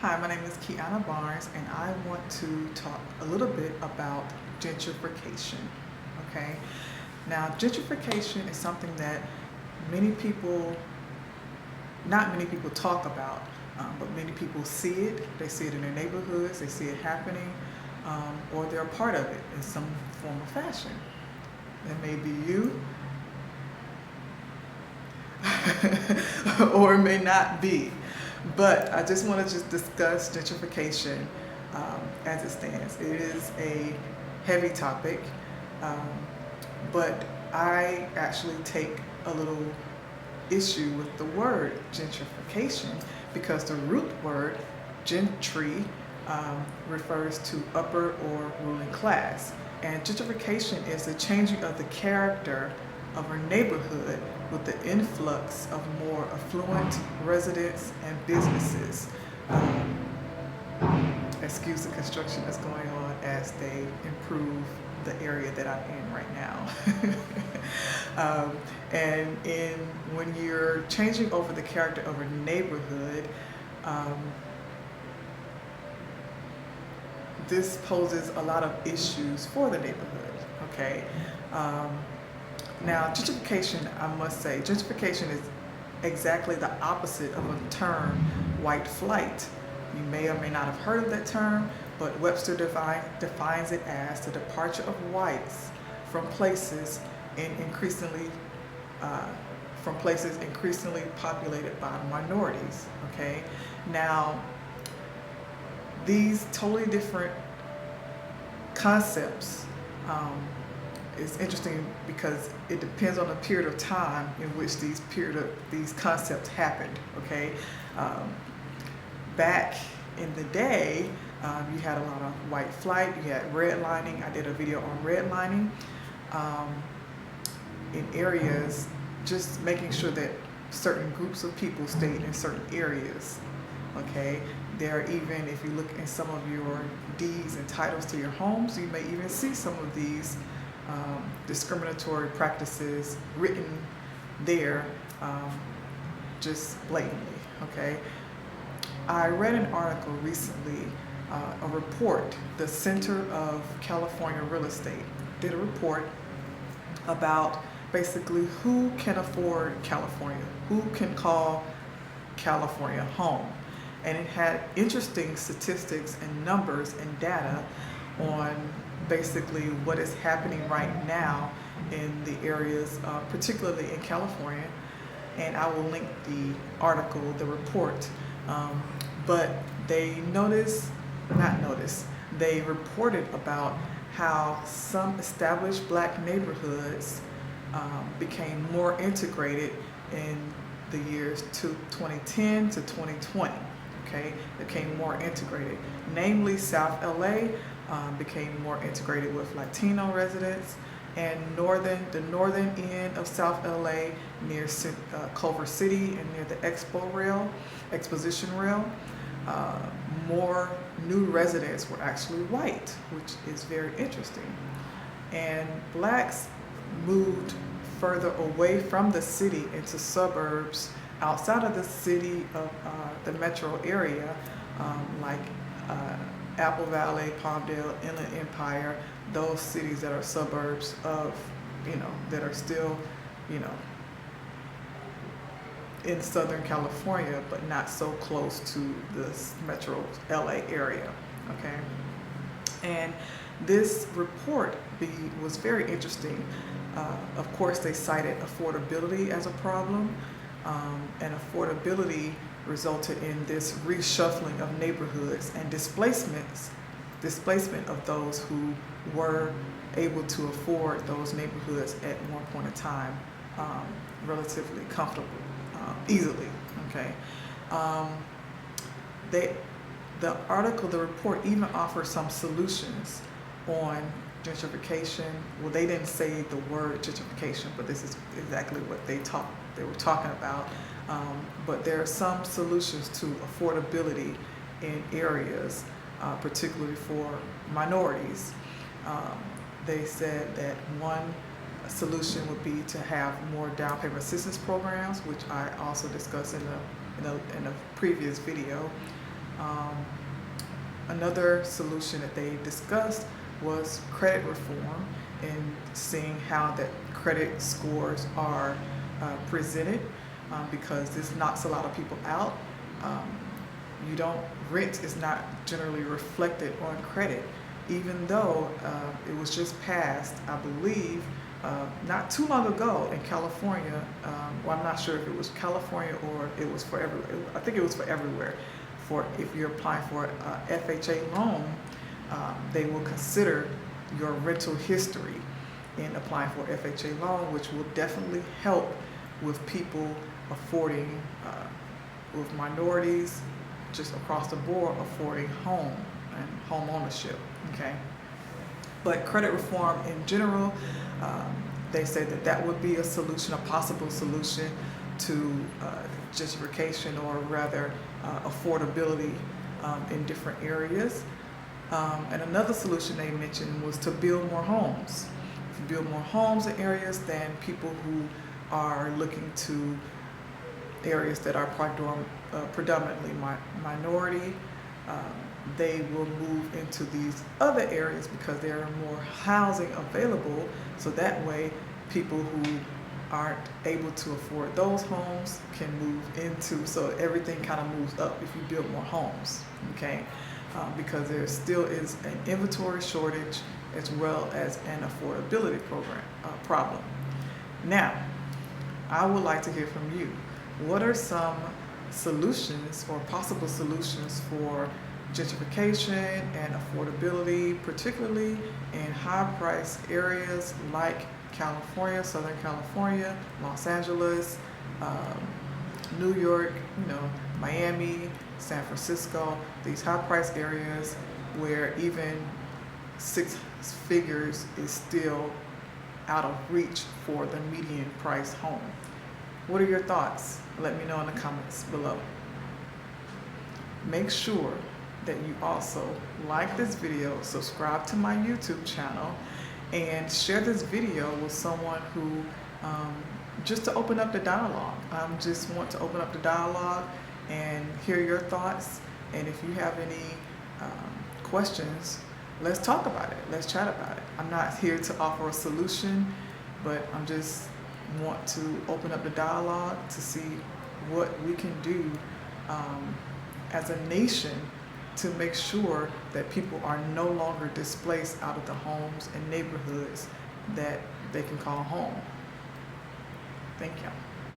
Hi, my name is Kiana Barnes, and I want to talk a little bit about gentrification. Okay, now gentrification is something that many people, not many people talk about, but many people see it. They see it in their neighborhoods, they see it happening, or they're a part of it in some form or fashion. It may be you, or it may not be. But I just want to just discuss gentrification as it stands. It is a heavy topic, um, but I actually take a little issue with the word gentrification because the root word gentry refers to upper or ruling class. And gentrification is the changing of the character of a neighborhood with the influx of more affluent residents and businesses. Excuse the construction that's going on as they improve the area that I'm in right now. And when you're changing over the character of a neighborhood, this poses a lot of issues for the neighborhood. Okay. Now, gentrification, I must say, gentrification is exactly the opposite of a term, white flight. You may or may not have heard of that term, but Webster defines it as the departure of whites from places increasingly populated by minorities. Okay, now these totally different concepts. It's interesting because it depends on the period of time in which these concepts happened. Okay, back in the day, you had a lot of white flight. You had redlining. I did a video on redlining in areas, just making sure that certain groups of people stayed in certain areas. Okay, there even if you look in some of your deeds and titles to your homes, you may even see some of these discriminatory practices written there, just blatantly. Okay, I read an article recently, a report. The Center of California Real Estate did a report about basically who can afford California, who can call California home. And it had interesting statistics and numbers and data on basically what is happening right now in the areas, particularly in California. And I will link the article, the report. But they they reported about how some established black neighborhoods became more integrated in the years 2010 to 2020. Okay, became more integrated. Namely, South LA became more integrated with Latino residents, and the northern end of South LA near Culver City and near the Exposition Rail, more new residents were actually white, which is very interesting. And blacks moved further away from the city into suburbs outside of the city of the metro area, like Apple Valley, Palmdale, Inland Empire, those cities that are suburbs of, that are still, in Southern California, but not so close to the metro LA area. Okay, and this report was very interesting. Of course, they cited affordability as a problem, and affordability resulted in this reshuffling of neighborhoods and displacement of those who were able to afford those neighborhoods at one point in time, relatively comfortably, easily. Okay, the report even offers some solutions on gentrification. Well, they didn't say the word gentrification, but this is exactly what they were talking about. But there are some solutions to affordability in areas, particularly for minorities. They said that one solution would be to have more down payment assistance programs, which I also discussed in a previous video. Another solution that they discussed was credit reform and seeing how that credit scores are presented, because this knocks a lot of people out. Um, Rent is not generally reflected on credit, even though it was just passed, I believe, not too long ago in California. Well, I'm not sure if it was California or it was for everywhere. I think it was for everywhere. For if you're applying for a FHA loan, they will consider your rental history in applying for FHA loan, which will definitely help with people affording, with minorities, just across the board, affording home and home ownership. Okay, but credit reform in general, they say that that would be a solution, a possible solution to gentrification, or rather affordability in different areas. And another solution they mentioned was to build more homes. If you build more homes in areas, then people who are looking to areas that are predominantly minority, they will move into these other areas because there are more housing available. So that way, people who aren't able to afford those homes can move into, so everything kind of moves up if you build more homes, okay? Because there still is an inventory shortage as well as an affordability problem. Now, I would like to hear from you. What are some solutions or possible solutions for gentrification and affordability, particularly in high-priced areas like California, Southern California, Los Angeles, New York, Miami, San Francisco, these high-priced areas where even six figures is still out of reach for the median price home. What are your thoughts? Let me know in the comments below. Make sure that you also like this video, subscribe to my YouTube channel, and share this video with someone who, just to open up the dialogue. I just want to open up the dialogue and hear your thoughts. And if you have any questions, let's talk about it. Let's chat about it. I'm not here to offer a solution, but I'm just want to open up the dialogue to see what we can do as a nation to make sure that people are no longer displaced out of the homes and neighborhoods that they can call home. Thank you.